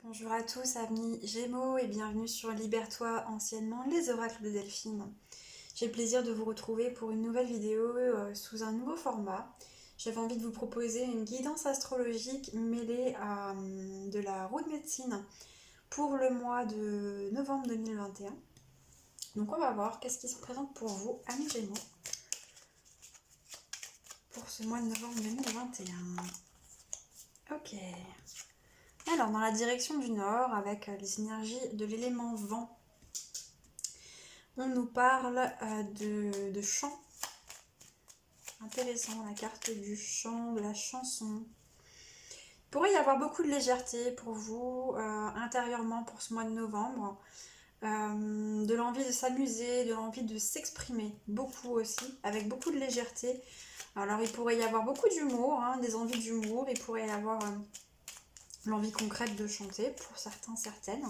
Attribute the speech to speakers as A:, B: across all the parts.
A: Bonjour à tous, amis Gémeaux, et bienvenue sur Libère-toi, anciennement les oracles de Delphine. J'ai le plaisir de vous retrouver pour une nouvelle vidéo sous un nouveau format. J'avais envie de vous proposer une guidance astrologique mêlée à de la roue de médecine pour le mois de novembre 2021. Donc on va voir qu'est-ce qui se présente pour vous, amis Gémeaux, pour ce mois de novembre 2021. Ok. Alors, dans la direction du nord, avec les énergies de l'élément vent, on nous parle de chant. Intéressant, la carte du chant, de la chanson. Il pourrait y avoir beaucoup de légèreté pour vous, intérieurement, pour ce mois de novembre. De l'envie de s'amuser, de l'envie de s'exprimer, beaucoup aussi, avec beaucoup de légèreté. Alors, il pourrait y avoir beaucoup d'humour, des envies d'humour. Il pourrait y avoir l'envie concrète de chanter, pour certains, certaines.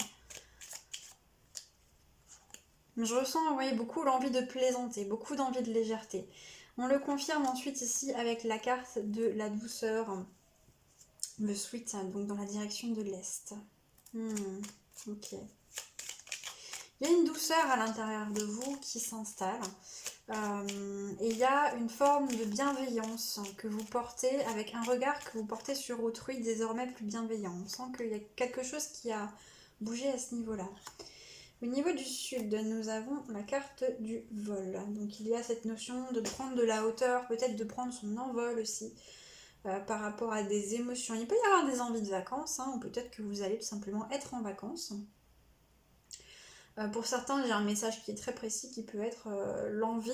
A: Je ressens, oui, beaucoup l'envie de plaisanter, beaucoup d'envie de légèreté. On le confirme ensuite ici avec la carte de la douceur, le sweet, donc dans la direction de l'Est. Ok. Il y a une douceur à l'intérieur de vous qui s'installe. Et il y a une forme de bienveillance que vous portez, avec un regard que vous portez sur autrui désormais plus bienveillant. On sent qu'il y a quelque chose qui a bougé à ce niveau-là. Au niveau du sud, nous avons la carte du vol. Donc il y a cette notion de prendre de la hauteur, peut-être de prendre son envol aussi, par rapport à des émotions. Il peut y avoir des envies de vacances, ou peut-être que vous allez tout simplement être en vacances. Pour certains, j'ai un message qui est très précis, qui peut être l'envie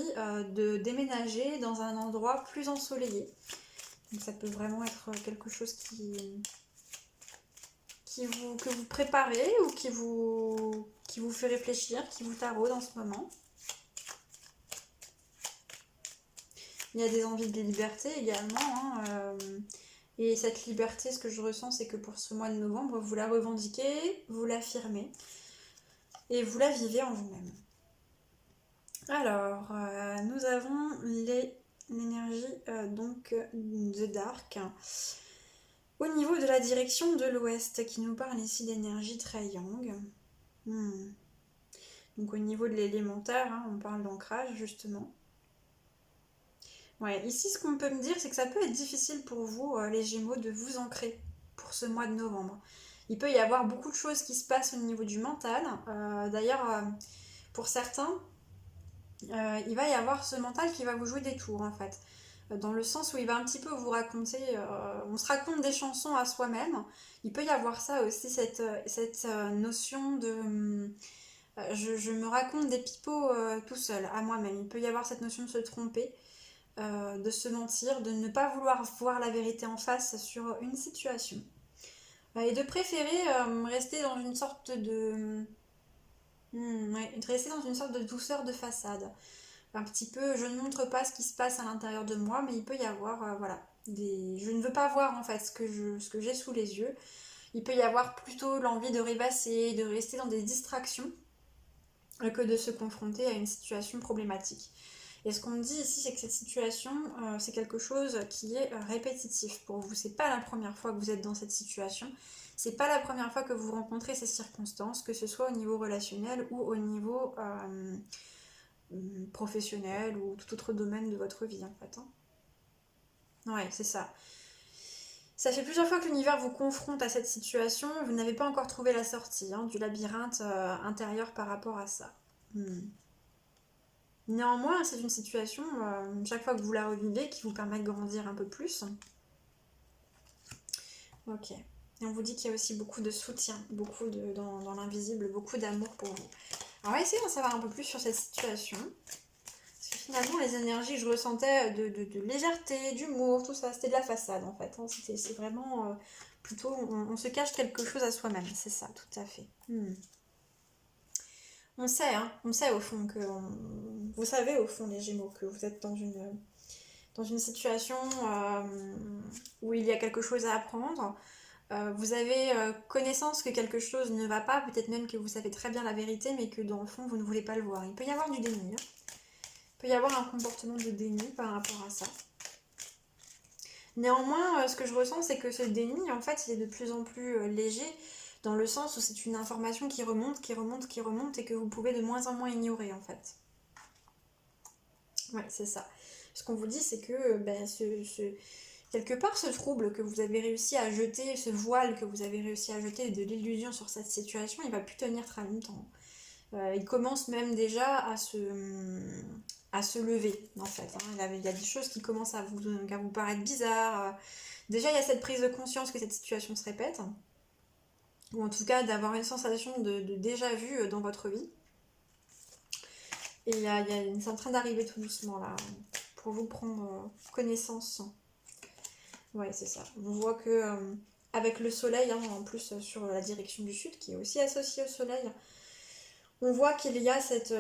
A: de déménager dans un endroit plus ensoleillé. Donc ça peut vraiment être quelque chose que vous préparez ou qui vous fait réfléchir, qui vous taraude en ce moment. Il y a des envies de liberté également. Et cette liberté, ce que je ressens, c'est que pour ce mois de novembre, vous la revendiquez, vous l'affirmez et vous la vivez en vous-même. Alors, nous avons l'énergie donc de Dark. Au niveau de la direction de l'ouest, qui nous parle ici d'énergie très yang. Donc au niveau de l'élémentaire, on parle d'ancrage justement. Ouais, ici ce qu'on peut me dire, c'est que ça peut être difficile pour vous, les Gémeaux, de vous ancrer pour ce mois de novembre. Il peut y avoir beaucoup de choses qui se passent au niveau du mental. D'ailleurs, pour certains, il va y avoir ce mental qui va vous jouer des tours en fait. Dans le sens où il va un petit peu vous raconter, on se raconte des chansons à soi-même. Il peut y avoir ça aussi, cette notion de... je me raconte des pipeaux tout seul, à moi-même. Il peut y avoir cette notion de se tromper, de se mentir, de ne pas vouloir voir la vérité en face sur une situation. Et de préférer rester dans une sorte de... rester dans une sorte de douceur de façade. Un petit peu, je ne montre pas ce qui se passe à l'intérieur de moi, mais il peut y avoir, je ne veux pas voir en fait ce que j'ai sous les yeux. Il peut y avoir plutôt l'envie de rêvasser, de rester dans des distractions, que de se confronter à une situation problématique. Et ce qu'on me dit ici, c'est que cette situation, c'est quelque chose qui est répétitif pour vous. C'est pas la première fois que vous êtes dans cette situation. C'est pas la première fois que vous rencontrez ces circonstances, que ce soit au niveau relationnel ou au niveau professionnel ou tout autre domaine de votre vie en fait. Ouais, c'est ça. Ça fait plusieurs fois que l'univers vous confronte à cette situation, vous n'avez pas encore trouvé la sortie du labyrinthe intérieur par rapport à ça. Néanmoins, c'est une situation, chaque fois que vous la revivez, qui vous permet de grandir un peu plus. Ok. Et on vous dit qu'il y a aussi beaucoup de soutien, beaucoup dans l'invisible, beaucoup d'amour pour vous. Alors on va essayer d'en savoir un peu plus sur cette situation. Parce que finalement, les énergies que je ressentais de légèreté, d'humour, tout ça, c'était de la façade en fait. C'est vraiment plutôt, on se cache quelque chose à soi-même, c'est ça, tout à fait. On sait au fond que... vous savez au fond les Gémeaux que vous êtes dans une situation où il y a quelque chose à apprendre. Vous avez connaissance que quelque chose ne va pas, peut-être même que vous savez très bien la vérité, mais que dans le fond vous ne voulez pas le voir. Il peut y avoir du déni. Il peut y avoir un comportement de déni par rapport à ça. Néanmoins, ce que je ressens, c'est que ce déni, en fait, il est de plus en plus léger, dans le sens où c'est une information qui remonte, qui remonte, qui remonte et que vous pouvez de moins en moins ignorer en fait. Ouais, c'est ça. Ce qu'on vous dit, c'est que quelque part, ce trouble que vous avez réussi à jeter, ce voile que vous avez réussi à jeter de l'illusion sur cette situation, il va plus tenir très longtemps. Il commence même déjà à se lever, en fait. Hein. Il y a des choses qui commencent à vous paraître bizarres. Déjà, il y a cette prise de conscience que cette situation se répète, ou en tout cas d'avoir une sensation de déjà vu dans votre vie. Et c'est en train d'arriver tout doucement là, pour vous prendre connaissance. Ouais, c'est ça. On voit que avec le soleil, hein, en plus sur la direction du sud, qui est aussi associée au soleil, on voit qu'il y a cette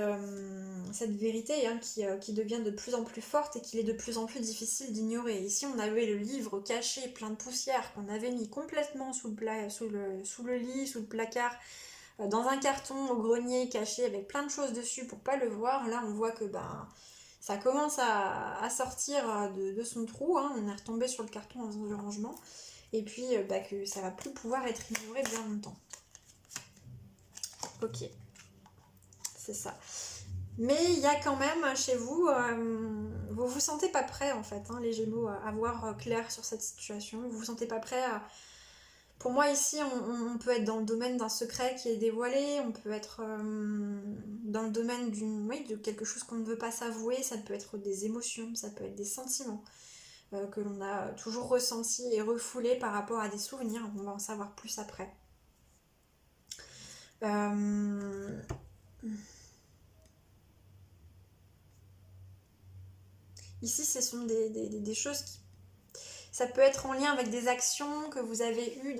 A: vérité hein, qui devient de plus en plus forte et qu'il est de plus en plus difficile d'ignorer. Ici, on avait le livre caché, plein de poussière, qu'on avait mis complètement sous le lit, sous le placard, dans un carton au grenier caché avec plein de choses dessus pour pas le voir. Là, on voit que ça commence à sortir de son trou. Hein. On est retombé sur le carton dans un rangement. Et puis, que ça va plus pouvoir être ignoré bien longtemps. Ok. C'est ça. Mais il y a quand même chez vous, vous vous sentez pas prêt en fait, hein, les Gémeaux, à voir clair sur cette situation. Vous vous sentez pas prêt à... Pour moi ici, on peut être dans le domaine d'un secret qui est dévoilé, on peut être dans le domaine de quelque chose qu'on ne veut pas s'avouer, ça peut être des émotions, ça peut être des sentiments que l'on a toujours ressentis et refoulés par rapport à des souvenirs. On va en savoir plus après. Ici, ce sont des choses qui... Ça peut être en lien avec des actions que vous avez eues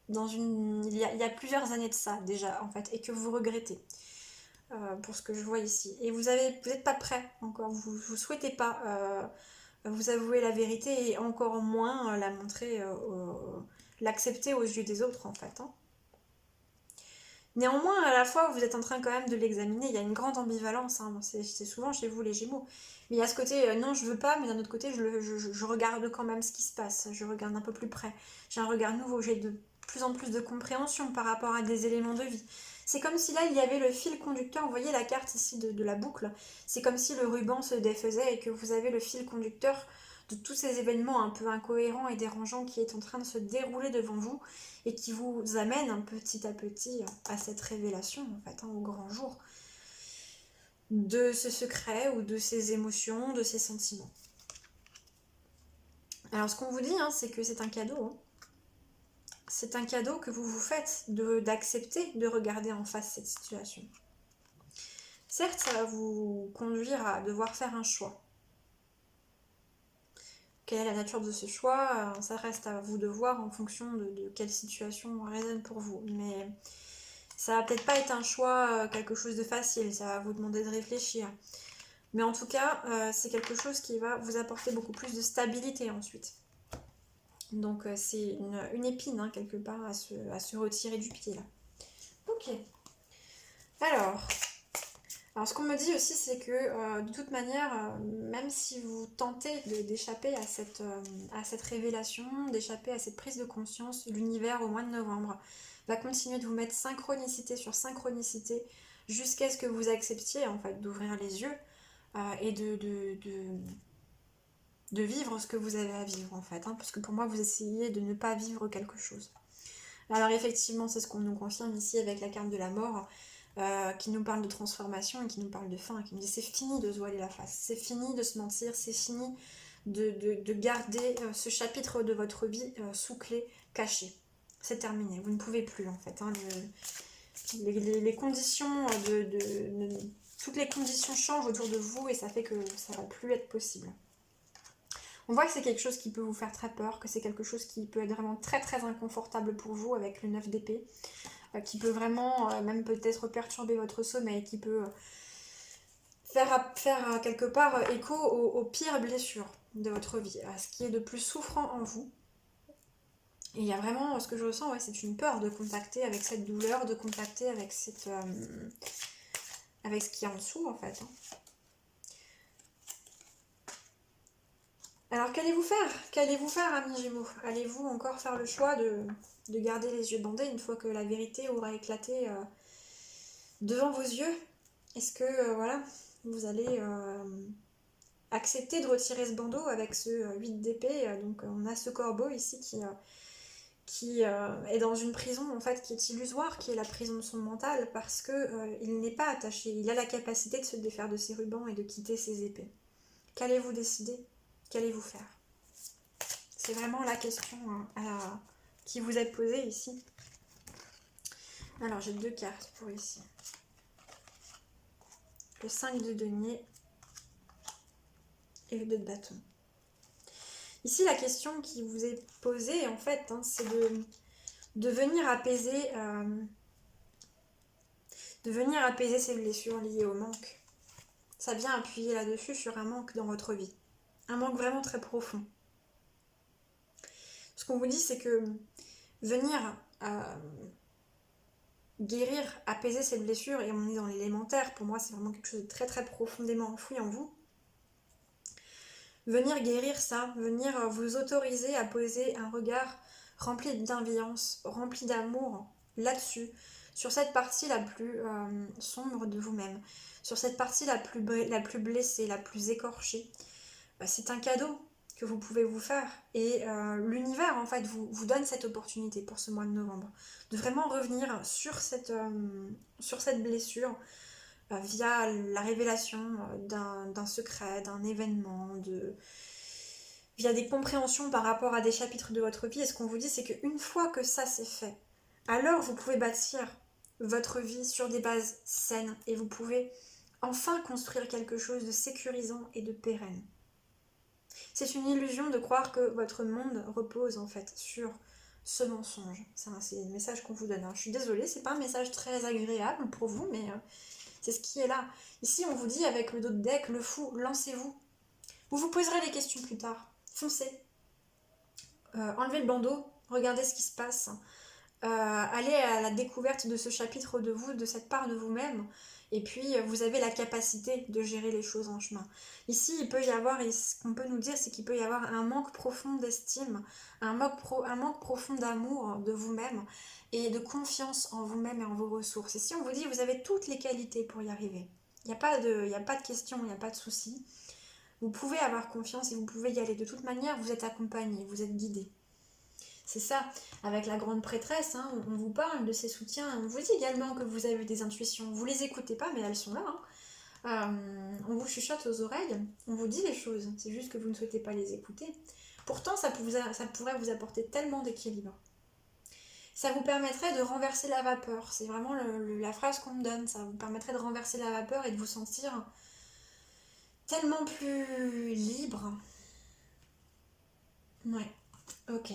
A: il y a plusieurs années de ça déjà, en fait, et que vous regrettez, pour ce que je vois ici. Et vous n'êtes pas prêt encore, vous ne souhaitez pas vous avouer la vérité et encore moins la montrer, l'accepter aux yeux des autres, en fait. Hein. Néanmoins, à la fois, vous êtes en train quand même de l'examiner. Il y a une grande ambivalence. Hein. C'est souvent chez vous les Gémeaux. Mais il y a ce côté, non, je veux pas, mais d'un autre côté, je regarde quand même ce qui se passe. Je regarde un peu plus près. J'ai un regard nouveau. J'ai de plus en plus de compréhension par rapport à des éléments de vie. C'est comme si là, il y avait le fil conducteur. Vous voyez la carte ici de la boucle. C'est comme si le ruban se défaisait et que vous avez le fil conducteur de tous ces événements un peu incohérents et dérangeants qui est en train de se dérouler devant vous et qui vous amène petit à petit à cette révélation, en fait, hein, au grand jour, de ce secret ou de ces émotions, de ces sentiments. Alors, ce qu'on vous dit, hein, c'est que c'est un cadeau. Hein. C'est un cadeau que vous vous faites d'accepter de regarder en face cette situation. Certes, ça va vous conduire à devoir faire un choix. Quelle est la nature de ce choix? Ça reste à vous de voir en fonction de quelle situation résonne pour vous. Mais ça va peut-être pas être un choix, quelque chose de facile, ça va vous demander de réfléchir. Mais en tout cas, c'est quelque chose qui va vous apporter beaucoup plus de stabilité ensuite. Donc c'est une épine, hein, quelque part, à se retirer du pied là. Ok. Alors, ce qu'on me dit aussi, c'est que de toute manière, même si vous tentez d'échapper à cette révélation, d'échapper à cette prise de conscience, l'univers au mois de novembre va continuer de vous mettre synchronicité sur synchronicité jusqu'à ce que vous acceptiez en fait d'ouvrir les yeux et de vivre ce que vous avez à vivre en fait. Hein, parce que pour moi, vous essayez de ne pas vivre quelque chose. Alors effectivement, c'est ce qu'on nous confirme ici avec la carte de la mort. Qui nous parle de transformation et qui nous parle de fin, qui nous dit c'est fini de se voiler la face, c'est fini de se mentir, c'est fini de garder ce chapitre de votre vie sous clé, caché. C'est terminé, vous ne pouvez plus en fait. Hein, les conditions toutes les conditions changent autour de vous et ça fait que ça ne va plus être possible. On voit que c'est quelque chose qui peut vous faire très peur, que c'est quelque chose qui peut être vraiment très très inconfortable pour vous avec le 9 d'épée. Qui peut vraiment, même peut-être perturber votre sommeil, qui peut faire quelque part écho aux pires blessures de votre vie, à ce qui est de plus souffrant en vous. Et il y a vraiment, ce que je ressens, ouais, c'est une peur de contacter avec cette douleur, de contacter avec avec ce qui est en dessous, en fait. Hein. Alors, qu'allez-vous faire? Qu'allez-vous faire, amis Gémeaux? Allez-vous encore faire le choix de garder les yeux bandés une fois que la vérité aura éclaté devant vos yeux? Est-ce que voilà, vous allez accepter de retirer ce bandeau avec ce 8 d'épée? Donc on a ce corbeau ici qui est dans une prison en fait qui est illusoire, qui est la prison de son mental, parce que il n'est pas attaché, il a la capacité de se défaire de ses rubans et de quitter ses épées. Qu'allez-vous décider? Qu'allez-vous faire? C'est vraiment la question qui vous est posée ici. Alors j'ai 2 cartes pour ici. Le 5 de denier et le 2 de bâton. Ici la question qui vous est posée en fait, hein, c'est de venir apaiser ces blessures liées au manque. Ça vient appuyer là-dessus sur un manque dans votre vie. Un manque vraiment très profond. Ce qu'on vous dit, c'est que venir guérir, apaiser ces blessures, et on est dans l'élémentaire, pour moi c'est vraiment quelque chose de très très profondément enfoui en vous. Venir guérir ça, venir vous autoriser à poser un regard rempli de bienveillance, rempli d'amour là-dessus, sur cette partie la plus sombre de vous-même, sur cette partie la plus blessée, la plus écorchée. C'est un cadeau que vous pouvez vous faire, et l'univers en fait vous donne cette opportunité pour ce mois de novembre de vraiment revenir sur cette blessure via la révélation d'un secret, d'un événement, via des compréhensions par rapport à des chapitres de votre vie. Et ce qu'on vous dit, c'est qu'une fois que ça c'est fait, alors vous pouvez bâtir votre vie sur des bases saines et vous pouvez enfin construire quelque chose de sécurisant et de pérenne. C'est une illusion de croire que votre monde repose en fait sur ce mensonge. C'est le message qu'on vous donne. Je suis désolée, c'est pas un message très agréable pour vous, mais c'est ce qui est là. Ici, on vous dit avec le dos de deck, le fou, lancez-vous. Vous vous poserez les questions plus tard. Foncez. Enlevez le bandeau, regardez ce qui se passe. Allez à la découverte de ce chapitre de vous, de cette part de vous-même. Et puis, vous avez la capacité de gérer les choses en chemin. Ici, il peut y avoir, et ce qu'on peut nous dire, c'est qu'il peut y avoir un manque profond d'estime, un manque profond d'amour de vous-même et de confiance en vous-même et en vos ressources. Ici, on vous dit, vous avez toutes les qualités pour y arriver. Il n'y a pas de question, il n'y a pas de souci. Vous pouvez avoir confiance et vous pouvez y aller. De toute manière, vous êtes accompagné, vous êtes guidé. C'est ça, avec la grande prêtresse, hein, on vous parle de ces soutiens, on vous dit également que vous avez des intuitions, vous les écoutez pas mais elles sont là, hein. On vous chuchote aux oreilles, on vous dit les choses, c'est juste que vous ne souhaitez pas les écouter. Pourtant ça pourrait vous apporter tellement d'équilibre. Ça vous permettrait de renverser la vapeur, c'est vraiment la phrase qu'on me donne, ça vous permettrait de renverser la vapeur et de vous sentir tellement plus libre. Ouais, ok.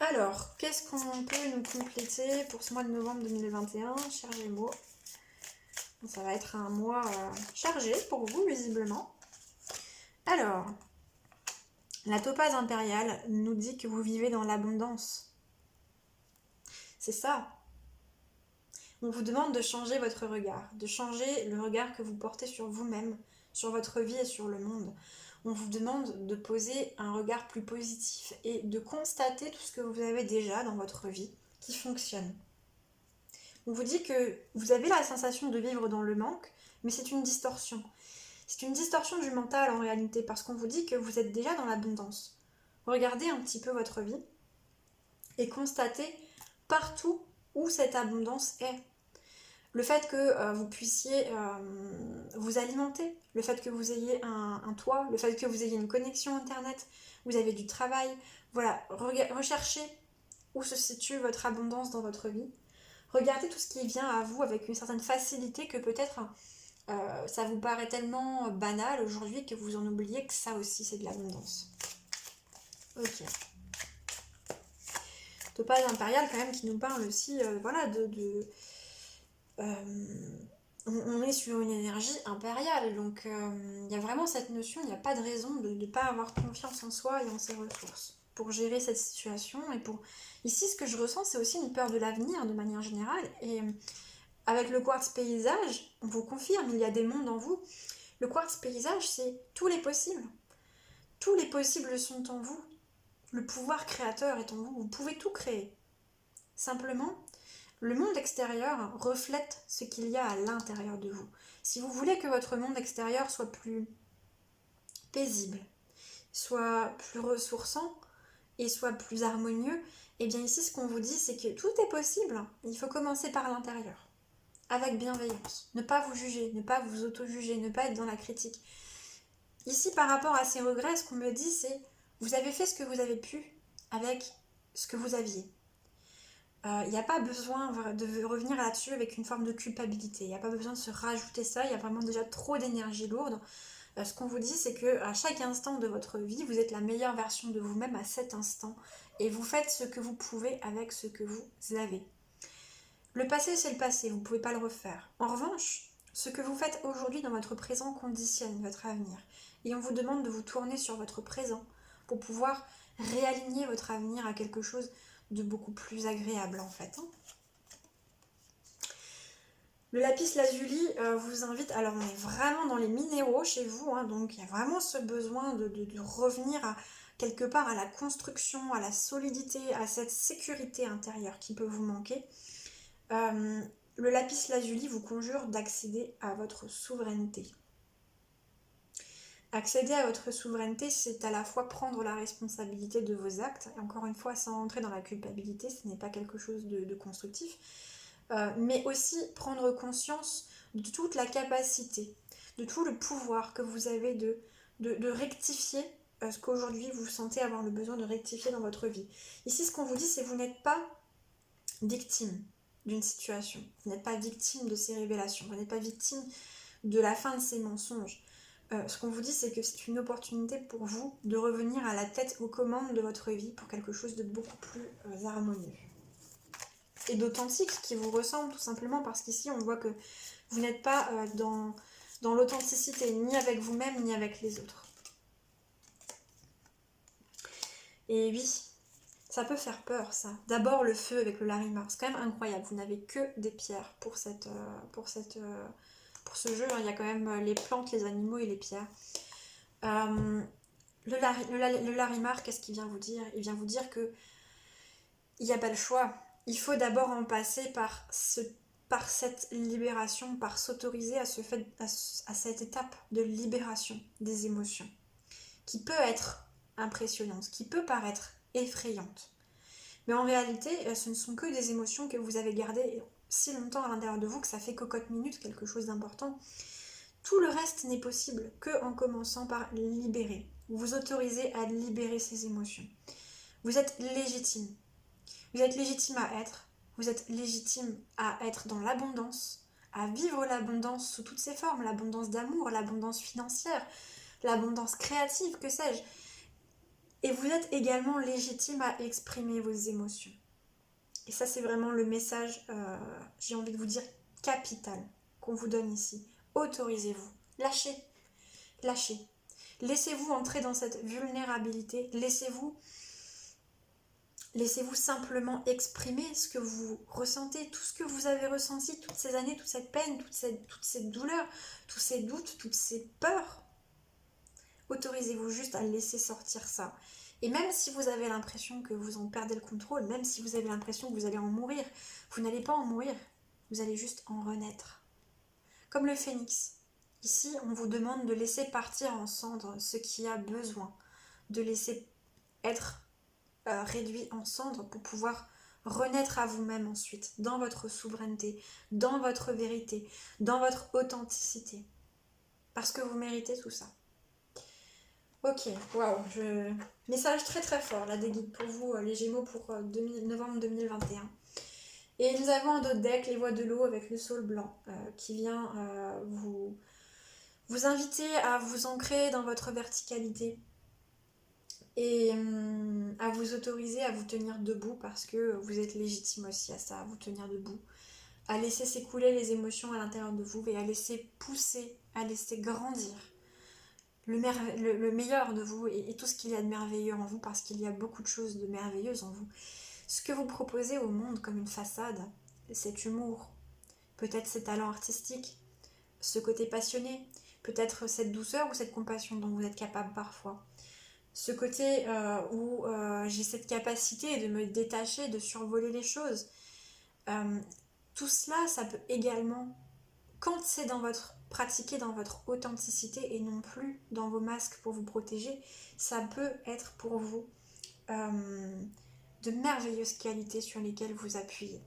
A: Alors, qu'est-ce qu'on peut nous compléter pour ce mois de novembre 2021, chers Gémeaux? Ça va être un mois chargé pour vous, visiblement. Alors, la topaze impériale nous dit que vous vivez dans l'abondance. C'est ça. On vous demande de changer votre regard, de changer le regard que vous portez sur vous-même, sur votre vie et sur le monde. On vous demande de poser un regard plus positif et de constater tout ce que vous avez déjà dans votre vie qui fonctionne. On vous dit que vous avez la sensation de vivre dans le manque, mais c'est une distorsion. C'est une distorsion du mental en réalité, parce qu'on vous dit que vous êtes déjà dans l'abondance. Regardez un petit peu votre vie et constatez partout où cette abondance est. Le fait que vous puissiez vous alimenter, le fait que vous ayez un toit, le fait que vous ayez une connexion internet, vous avez du travail, voilà, recherchez où se situe votre abondance dans votre vie. Regardez tout ce qui vient à vous avec une certaine facilité que peut-être ça vous paraît tellement banal aujourd'hui que vous en oubliez que ça aussi c'est de l'abondance. Ok. Topaz impériale quand même qui nous parle aussi voilà, on est sur une énergie impériale, donc il y a vraiment cette notion, il n'y a pas de raison de ne pas avoir confiance en soi et en ses ressources pour gérer cette situation. Et pour ici, ce que je ressens, c'est aussi une peur de l'avenir de manière générale. Et avec le quartz paysage, on vous confirme, il y a des mondes en vous. Le quartz paysage, c'est tous les possibles. Tous les possibles sont en vous. Le pouvoir créateur est en vous, vous pouvez tout créer. Simplement, le monde extérieur reflète ce qu'il y a à l'intérieur de vous. Si vous voulez que votre monde extérieur soit plus paisible, soit plus ressourçant et soit plus harmonieux, et bien ici ce qu'on vous dit c'est que tout est possible. Il faut commencer par l'intérieur, avec bienveillance. Ne pas vous juger, ne pas vous auto-juger, ne pas être dans la critique. Ici par rapport à ces regrets, ce qu'on me dit c'est vous avez fait ce que vous avez pu avec ce que vous aviez. Il n'y a pas besoin de revenir là-dessus avec une forme de culpabilité. Il n'y a pas besoin de se rajouter ça. Il y a vraiment déjà trop d'énergie lourde. Ce qu'on vous dit, c'est qu'à chaque instant de votre vie, vous êtes la meilleure version de vous-même à cet instant. Et vous faites ce que vous pouvez avec ce que vous avez. Le passé, c'est le passé. Vous ne pouvez pas le refaire. En revanche, ce que vous faites aujourd'hui dans votre présent conditionne votre avenir. Et on vous demande de vous tourner sur votre présent pour pouvoir réaligner votre avenir à quelque chose de beaucoup plus agréable en fait. Le lapis lazuli vous invite, alors on est vraiment dans les minéraux chez vous, donc il y a vraiment ce besoin de revenir à quelque part à la construction, à la solidité, à cette sécurité intérieure qui peut vous manquer. Le lapis lazuli vous conjure d'accéder à votre souveraineté. Accéder à votre souveraineté, c'est à la fois prendre la responsabilité de vos actes, et encore une fois, sans entrer dans la culpabilité, ce n'est pas quelque chose de constructif, mais aussi prendre conscience de toute la capacité, de tout le pouvoir que vous avez de rectifier ce qu'aujourd'hui vous sentez avoir le besoin de rectifier dans votre vie. Ici, ce qu'on vous dit, c'est que vous n'êtes pas victime d'une situation, vous n'êtes pas victime de ces révélations, vous n'êtes pas victime de la fin de ces mensonges. Ce qu'on vous dit, c'est que c'est une opportunité pour vous de revenir à la tête aux commandes de votre vie pour quelque chose de beaucoup plus harmonieux et d'authentique qui vous ressemble, tout simplement parce qu'ici on voit que vous n'êtes pas dans l'authenticité, ni avec vous-même ni avec les autres. Et oui, ça peut faire peur ça. D'abord le feu avec le larimar, c'est quand même incroyable, vous n'avez que des pierres pour ce jeu, il y a quand même les plantes, les animaux et les pierres. Le larimar, qu'est-ce qu'il vient vous dire? Il vient vous dire que il n'y a pas le choix. Il faut d'abord en passer par cette libération, par s'autoriser à cette étape de libération des émotions, qui peut être impressionnante, qui peut paraître effrayante. Mais en réalité, ce ne sont que des émotions que vous avez gardées si longtemps à l'intérieur de vous que ça fait cocotte minute quelque chose d'important. Tout le reste n'est possible qu'en commençant par libérer. Vous vous autorisez à libérer ces émotions. Vous êtes légitime. Vous êtes légitime à être. Vous êtes légitime à être dans l'abondance, à vivre l'abondance sous toutes ses formes, l'abondance d'amour, l'abondance financière, l'abondance créative, que sais-je. Et vous êtes également légitime à exprimer vos émotions. Et ça, c'est vraiment le message, j'ai envie de vous dire, capital qu'on vous donne ici. Autorisez-vous. Lâchez. Lâchez. Laissez-vous entrer dans cette vulnérabilité. Laissez-vous simplement exprimer ce que vous ressentez, tout ce que vous avez ressenti toutes ces années, toute cette peine, toutes ces douleurs, tous ces doutes, toutes ces peurs. Autorisez-vous juste à laisser sortir ça. Et même si vous avez l'impression que vous en perdez le contrôle, même si vous avez l'impression que vous allez en mourir, vous n'allez pas en mourir, vous allez juste en renaître. Comme le phénix. Ici, on vous demande de laisser partir en cendres ce qui a besoin, de laisser être réduit en cendres pour pouvoir renaître à vous-même ensuite, dans votre souveraineté, dans votre vérité, dans votre authenticité. Parce que vous méritez tout ça. Ok, waouh, message très très fort là des guides pour vous, les Gémeaux, pour novembre 2021. Et nous avons un autre deck, les Voix de l'eau, avec le saule blanc, qui vient vous inviter à vous ancrer dans votre verticalité et à vous autoriser à vous tenir debout parce que vous êtes légitime aussi à ça, à vous tenir debout, à laisser s'écouler les émotions à l'intérieur de vous et à laisser pousser, à laisser grandir le meilleur de vous et tout ce qu'il y a de merveilleux en vous, parce qu'il y a beaucoup de choses de merveilleuses en vous. Ce que vous proposez au monde comme une façade, cet humour, peut-être ces talents artistiques, ce côté passionné, peut-être cette douceur ou cette compassion dont vous êtes capable parfois. ce côté où j'ai cette capacité de me détacher, de survoler les choses. Euh, Tout cela, ça peut également, quand c'est dans votre pratiqué dans votre authenticité et non plus dans vos masques pour vous protéger, ça peut être pour vous euh, de merveilleuses qualités sur lesquelles vous appuyez.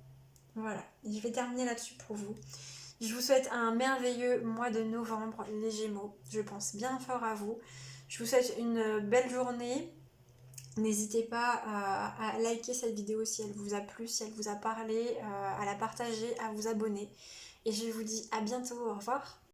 A: Voilà, je vais terminer là-dessus pour vous. Je vous souhaite un merveilleux mois de novembre, les Gémeaux. Je pense bien fort à vous. Je vous souhaite une belle journée. N'hésitez pas à liker cette vidéo si elle vous a plu, si elle vous a parlé, à la partager, à vous abonner. Et je vous dis à bientôt, au revoir.